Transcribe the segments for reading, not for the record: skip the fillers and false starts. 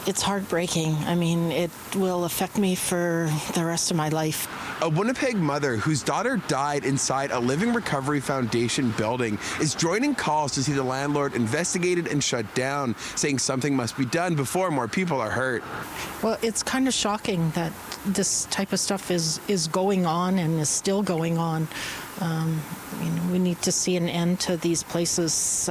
It's heartbreaking. I mean, it will affect me for the rest of my life. A Winnipeg mother whose daughter died inside a Living Recovery Foundation building is joining calls to see the landlord investigated and shut down, saying something must be done before more people are hurt. Well, it's kind of shocking that this type of stuff is going on and is still going on. We need to see an end to these places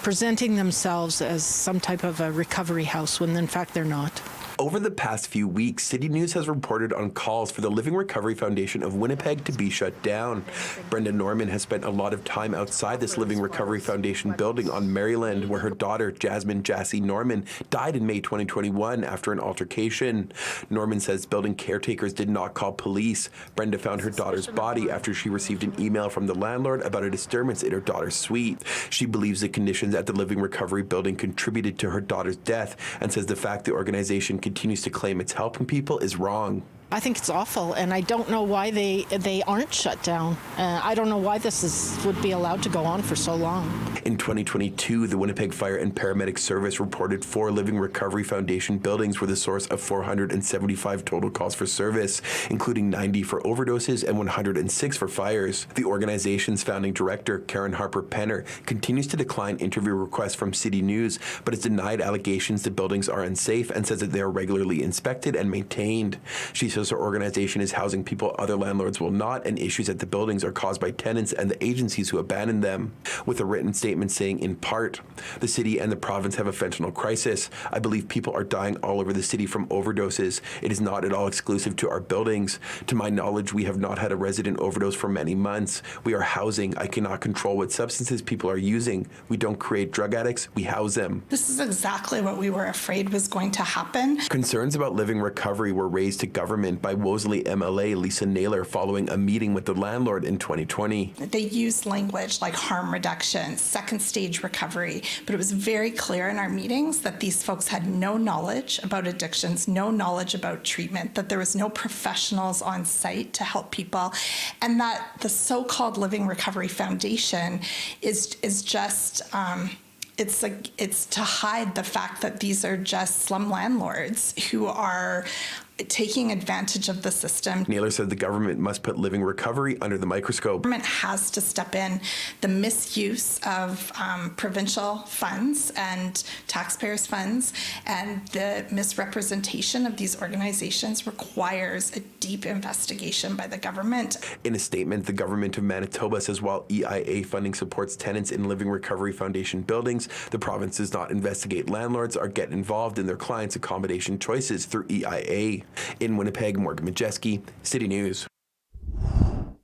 presenting themselves as some type of a recovery house when in fact they're not. Over the past few weeks, City News has reported on calls for the Living Recovery Foundation of Winnipeg to be shut down. Brenda Norman has spent a lot of time outside this Living Recovery Foundation building on Maryland, where her daughter, Jasmine Jassy Norman, died in May 2021 after an altercation. Norman says building caretakers did not call police. Brenda found her daughter's body after she received an email from the landlord about a disturbance in her daughter's suite. She believes the conditions at the Living Recovery building contributed to her daughter's death and says the fact the organization continues to claim it's helping people is wrong. I think it's awful, and I don't know why they aren't shut down. I don't know why this would be allowed to go on for so long. In 2022, the Winnipeg Fire and Paramedic Service reported 4 Living Recovery Foundation buildings were the source of 475 total calls for service, including 90 for overdoses and 106 for fires. The organization's founding director, Karen Harper-Penner, continues to decline interview requests from City News, but has denied allegations the buildings are unsafe and says that they are regularly inspected and maintained. She says her organization is housing people other landlords will not, and issues at the buildings are caused by tenants and the agencies who abandoned them. With a written statement saying, in part, the city and the province have a fentanyl crisis. I believe people are dying all over the city from overdoses. It is not at all exclusive to our buildings. To my knowledge, we have not had a resident overdose for many months. We are housing. I cannot control what substances people are using. We don't create drug addicts, we house them. This is exactly what we were afraid was going to happen. Concerns about Living Recovery were raised to government by Wolseley MLA Lisa Naylor following a meeting with the landlord in 2020. They used language like harm reduction, second stage recovery, but it was very clear in our meetings that these folks had no knowledge about addictions, no knowledge about treatment, that there was no professionals on site to help people, and that the so-called Living Recovery Foundation is just it's to hide the fact that these are just slum landlords who are taking advantage of the system. Naylor said the government must put Living Recovery under the microscope. Government has to step in. The misuse of provincial funds and taxpayers' funds and the misrepresentation of these organizations requires a deep investigation by the government. In a statement, the government of Manitoba says while EIA funding supports tenants in Living Recovery Foundation buildings, the province does not investigate landlords or get involved in their clients' accommodation choices through EIA. In Winnipeg, Morgan Majeski, City News.